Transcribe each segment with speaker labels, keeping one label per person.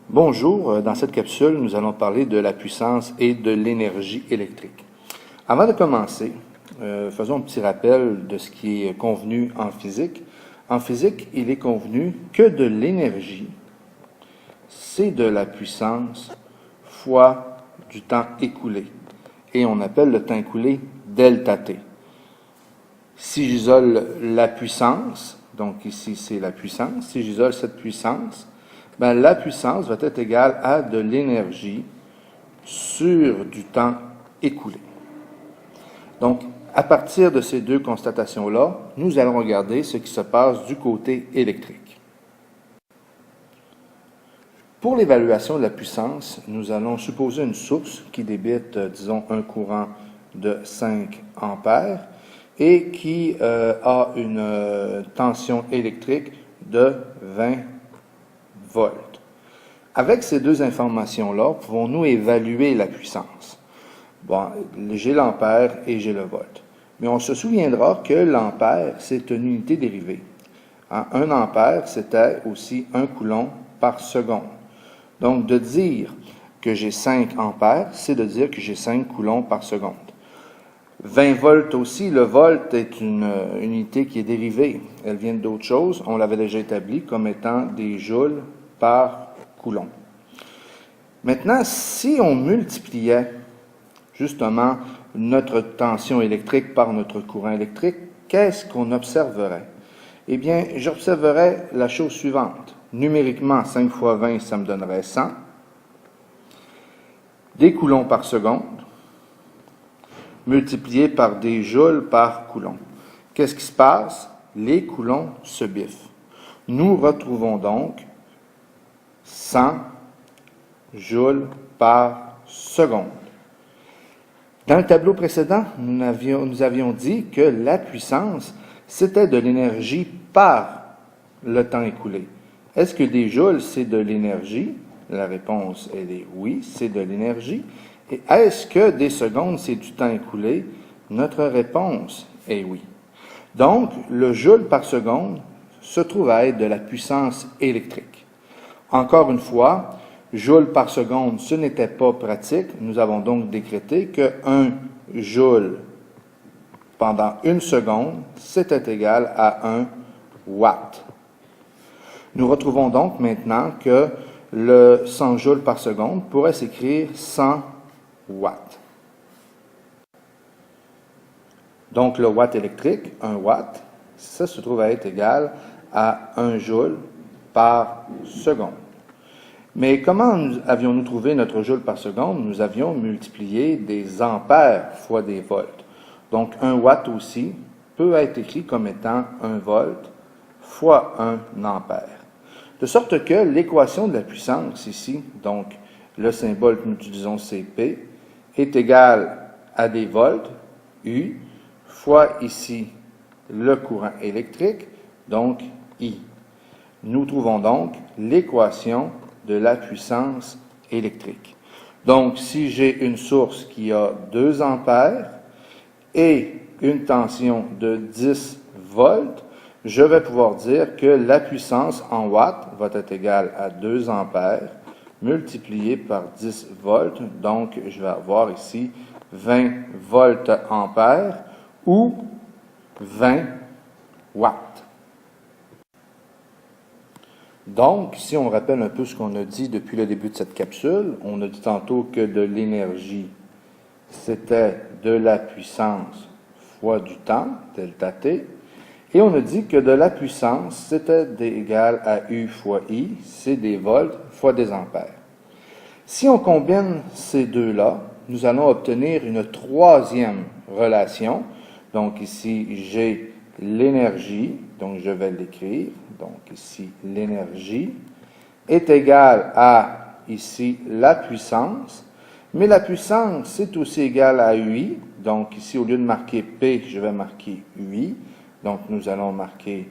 Speaker 1: Bonjour, dans cette capsule, nous allons parler de la puissance et de l'énergie électrique. Avant de commencer, faisons un petit rappel de ce qui est convenu en physique. En physique, il est convenu que de l'énergie, c'est de la puissance fois du temps écoulé. Et on appelle le temps écoulé delta T. Si j'isole la puissance, donc ici c'est la puissance, si j'isole cette puissance, la puissance va être égale à de l'énergie sur du temps écoulé. Donc, à partir de ces deux constatations-là, nous allons regarder ce qui se passe du côté électrique. Pour l'évaluation de la puissance, nous allons supposer une source qui débite, disons, un courant de 5 ampères et qui a une tension électrique de 20 volts. Avec ces deux informations-là, pouvons-nous évaluer la puissance? Bon, j'ai l'ampère et j'ai le volt. Mais on se souviendra que l'ampère, c'est une unité dérivée. Un ampère, c'était aussi 1 coulomb par seconde. Donc, de dire que j'ai 5 ampères, c'est de dire que j'ai 5 coulombs par seconde. 20 volts aussi, le volt est une unité qui est dérivée. Elle vient d'autre chose. On l'avait déjà établi comme étant des joules par coulomb. Maintenant, si on multipliait justement notre tension électrique par notre courant électrique, qu'est-ce qu'on observerait? Eh bien, j'observerais la chose suivante. Numériquement, 5 fois 20, ça me donnerait 100. Des coulombs par seconde, multiplié par des joules par coulomb. Qu'est-ce qui se passe? Les coulombs se biffent. Nous retrouvons donc 100 joules par seconde. Dans le tableau précédent, nous avions dit que la puissance, c'était de l'énergie par le temps écoulé. Est-ce que des joules, c'est de l'énergie? La réponse, elle est oui, c'est de l'énergie. Et est-ce que des secondes, c'est du temps écoulé? Notre réponse est oui. Donc, le joule par seconde se trouve à être de la puissance électrique. Encore une fois, joule par seconde, ce n'était pas pratique. Nous avons donc décrété que 1 joule pendant 1 seconde, c'était égal à 1 watt. Nous retrouvons donc maintenant que le 100 joules par seconde pourrait s'écrire 100 watts. Donc, le watt électrique, 1 watt, ça se trouve à être égal à 1 joule par seconde. Mais comment avions-nous trouvé notre joule par seconde? Nous avions multiplié des ampères fois des volts. Donc, 1 watt aussi peut être écrit comme étant 1 volt fois 1 ampère. De sorte que l'équation de la puissance ici, donc le symbole que nous utilisons Cp, est égal à des volts, U, fois ici le courant électrique, donc I. Nous trouvons donc l'équation de la puissance électrique. Donc, si j'ai une source qui a 2 ampères et une tension de 10 volts, je vais pouvoir dire que la puissance en watts va être égale à 2 ampères multiplié par 10 volts. Donc, je vais avoir ici 20 volts ampères ou 20 watts. Donc, si on rappelle un peu ce qu'on a dit depuis le début de cette capsule, on a dit tantôt que de l'énergie, c'était de la puissance fois du temps, delta T, et on a dit que de la puissance, c'était égal à U fois I, c'est des volts fois des ampères. Si on combine ces deux-là, nous allons obtenir une troisième relation. Donc ici, j'ai l'énergie, donc je vais l'écrire. Donc ici, l'énergie est égale à, ici, la puissance. Mais la puissance, c'est aussi égal à UI. Donc ici, au lieu de marquer P, je vais marquer UI. Donc nous allons marquer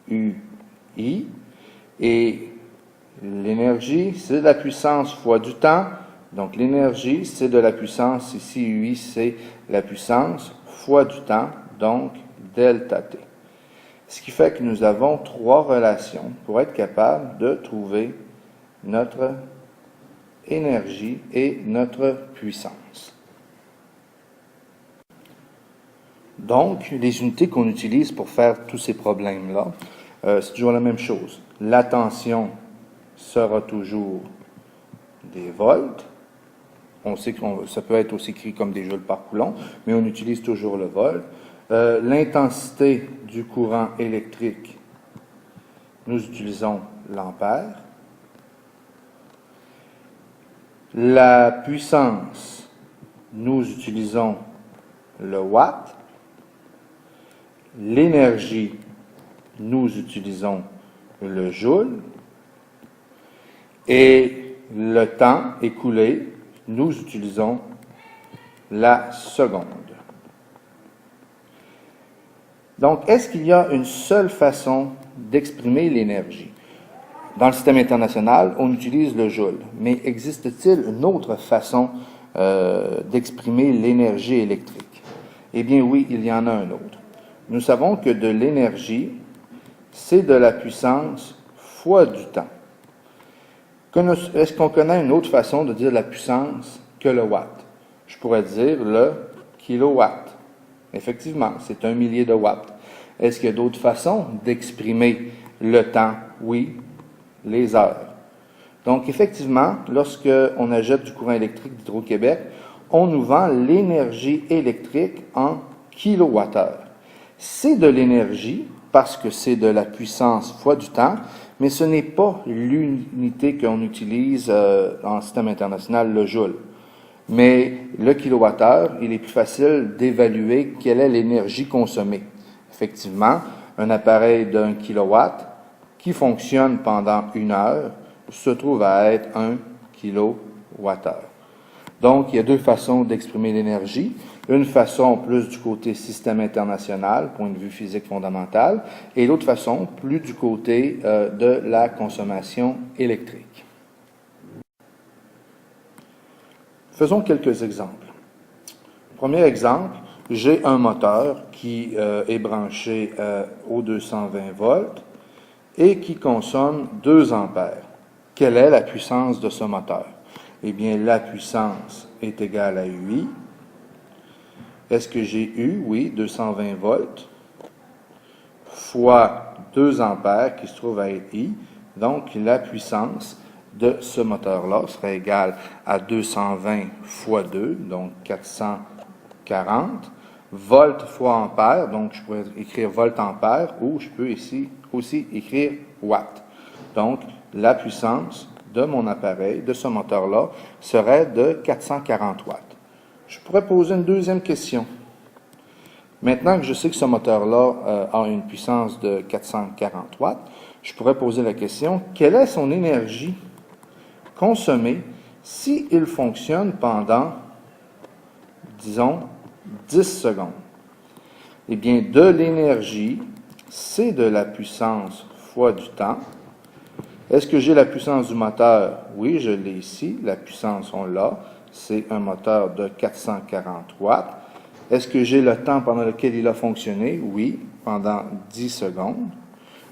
Speaker 1: UI. Et l'énergie, c'est de la puissance fois du temps. Donc l'énergie, c'est de la puissance. Ici, UI, c'est la puissance fois du temps. Donc delta T. Ce qui fait que nous avons 3 relations pour être capable de trouver notre énergie et notre puissance. Donc, les unités qu'on utilise pour faire tous ces problèmes-là, c'est toujours la même chose. La tension sera toujours des volts. On sait que ça peut être aussi écrit comme des joules par coulomb, mais on utilise toujours le volt. L'intensité du courant électrique, nous utilisons l'ampère. La puissance, nous utilisons le watt. L'énergie, nous utilisons le joule. Et le temps écoulé, nous utilisons la seconde. Donc, est-ce qu'il y a une seule façon d'exprimer l'énergie? Dans le système international, on utilise le joule, mais existe-t-il une autre façon d'exprimer l'énergie électrique? Eh bien oui, il y en a un autre. Nous savons que de l'énergie, c'est de la puissance fois du temps. Est-ce qu'on connaît une autre façon de dire la puissance que le watt? Je pourrais dire le kilowatt. Effectivement, c'est 1 millier de watts. Est-ce qu'il y a d'autres façons d'exprimer le temps? Oui, les heures. Donc, effectivement, lorsqu'on achète du courant électrique d'Hydro-Québec, on nous vend l'énergie électrique en kilowattheure. C'est de l'énergie parce que c'est de la puissance fois du temps, mais ce n'est pas l'unité qu'on utilise en système international, le joule. Mais le kilowattheure, il est plus facile d'évaluer quelle est l'énergie consommée. Effectivement, un appareil d'1 kilowatt qui fonctionne pendant 1 heure se trouve à être 1 kilowattheure. Donc, il y a deux façons d'exprimer l'énergie. Une façon plus du côté système international, point de vue physique fondamental, et l'autre façon plus du côté de la consommation électrique. Faisons quelques exemples. Premier exemple, j'ai un moteur qui est branché aux 220 volts et qui consomme 2 ampères. Quelle est la puissance de ce moteur? Eh bien, la puissance est égale à UI. Est-ce que j'ai U? Oui, 220 volts, fois 2 ampères qui se trouve à être I. Donc, la puissance de ce moteur-là serait égale à 220 fois 2, donc 440, volts fois ampère, donc je pourrais écrire volt-ampère, ou je peux ici aussi écrire watt. Donc, la puissance de mon appareil, de ce moteur-là, serait de 440 watts. Je pourrais poser une deuxième question. Maintenant que je sais que ce moteur-là a une puissance de 440 watts, je pourrais poser la question, quelle est son énergie consommée s'il fonctionne pendant, disons, 10 secondes? Eh bien, de l'énergie, c'est de la puissance fois du temps. Est-ce que j'ai la puissance du moteur? Oui, je l'ai ici. La puissance, on l'a. C'est un moteur de 440 watts. Est-ce que j'ai le temps pendant lequel il a fonctionné? Oui, pendant 10 secondes.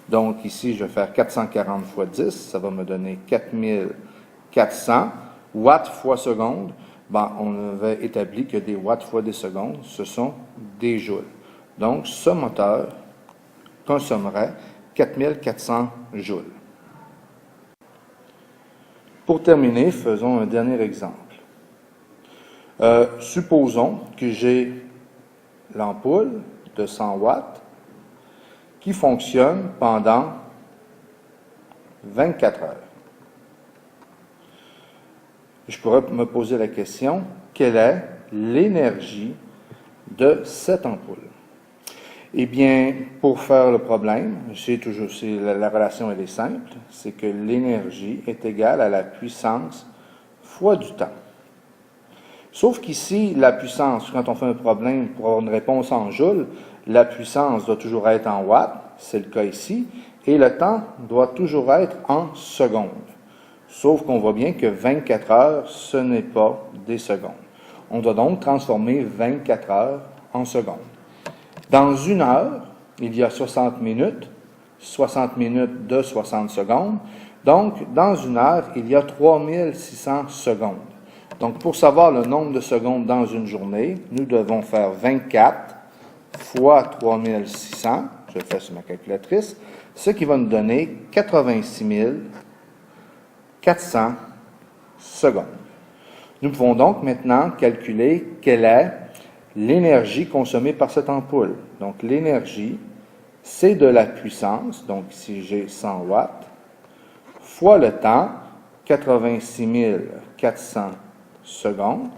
Speaker 1: Donc ici, je vais faire 440 fois 10. Ça va me donner 4400 watts fois seconde. Ben, on avait établi que des watts fois des secondes, ce sont des joules. Donc, ce moteur consommerait 4400 joules. Pour terminer, faisons un dernier exemple. Supposons que j'ai l'ampoule de 100 watts qui fonctionne pendant 24 heures. Je pourrais me poser la question, quelle est l'énergie de cette ampoule? Eh bien, pour faire le problème, la relation elle est simple, c'est que l'énergie est égale à la puissance fois du temps. Sauf qu'ici, la puissance, quand on fait un problème pour avoir une réponse en joules, la puissance doit toujours être en watts, c'est le cas ici, et le temps doit toujours être en secondes. Sauf qu'on voit bien que 24 heures, ce n'est pas des secondes. On doit donc transformer 24 heures en secondes. Dans 1 heure, il y a 60 minutes de 60 secondes. Donc, dans une heure, il y a 3600 secondes. Donc, pour savoir le nombre de secondes dans une journée, nous devons faire 24 fois 3600, je le fais sur ma calculatrice, ce qui va nous donner 86 400 secondes. Nous pouvons donc maintenant calculer quelle est l'énergie consommée par cette ampoule. Donc, l'énergie, c'est de la puissance, donc ici j'ai 100 watts, fois le temps, 86 400 secondes,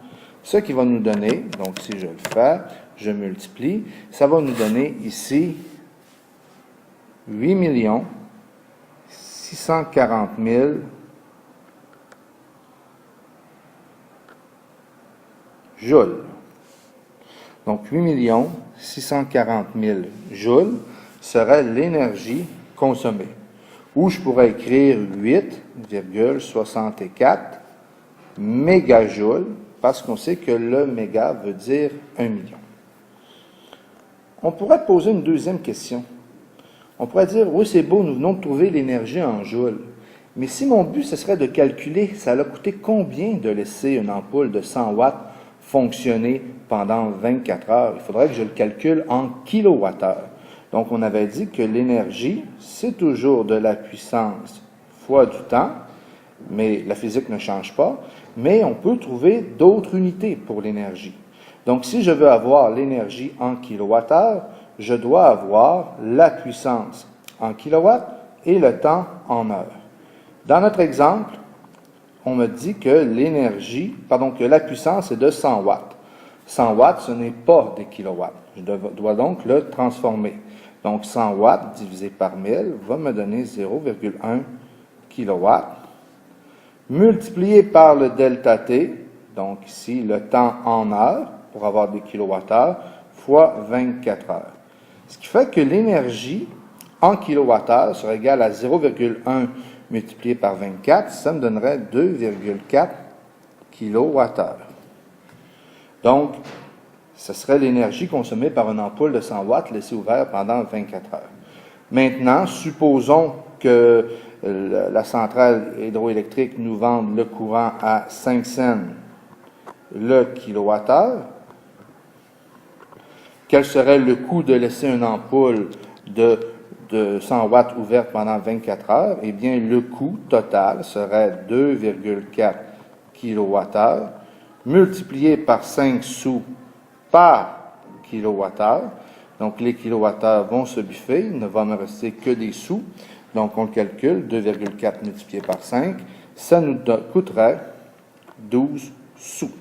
Speaker 1: ce qui va nous donner, donc si je le fais, je multiplie, ça va nous donner ici 8 640 000 joules. Donc 8 640 000 joules serait l'énergie consommée. Ou je pourrais écrire 8,64 mégajoules, parce qu'on sait que le méga veut dire 1 million. On pourrait poser une deuxième question. On pourrait dire, oui, c'est beau, nous venons de trouver l'énergie en joules. Mais si mon but, ce serait de calculer, ça a coûté combien de laisser une ampoule de 100 watts fonctionner pendant 24 heures? Il faudrait que je le calcule en kilowattheures. Donc, on avait dit que l'énergie, c'est toujours de la puissance fois du temps, mais la physique ne change pas, mais on peut trouver d'autres unités pour l'énergie. Donc, si je veux avoir l'énergie en kilowattheures, je dois avoir la puissance en kilowatts et le temps en heures. Dans notre exemple, on me dit que que la puissance est de 100 watts. 100 watts, ce n'est pas des kilowatts. Je dois donc le transformer. Donc, 100 watts divisé par 1000 va me donner 0,1 kilowatts, multiplié par le delta T, donc ici le temps en heures, pour avoir des kilowattheures, fois 24 heures. Ce qui fait que l'énergie en kilowattheures serait égale à 0,1 multiplié par 24, ça me donnerait 2,4 kilowattheures. Donc, ce serait l'énergie consommée par une ampoule de 100 watts laissée ouverte pendant 24 heures. Maintenant, supposons que la centrale hydroélectrique nous vende le courant à 5 cents le kilowattheure. Quel serait le coût de laisser une ampoule de 100 watts ouverte pendant 24 heures? Eh bien, le coût total serait 2,4 kWh multiplié par 5 sous par kilowattheure. Donc, les kilowattheures vont se biffer, il ne va me rester que des sous. Donc, on le calcule, 2,4 multiplié par 5, ça nous coûterait 12 sous.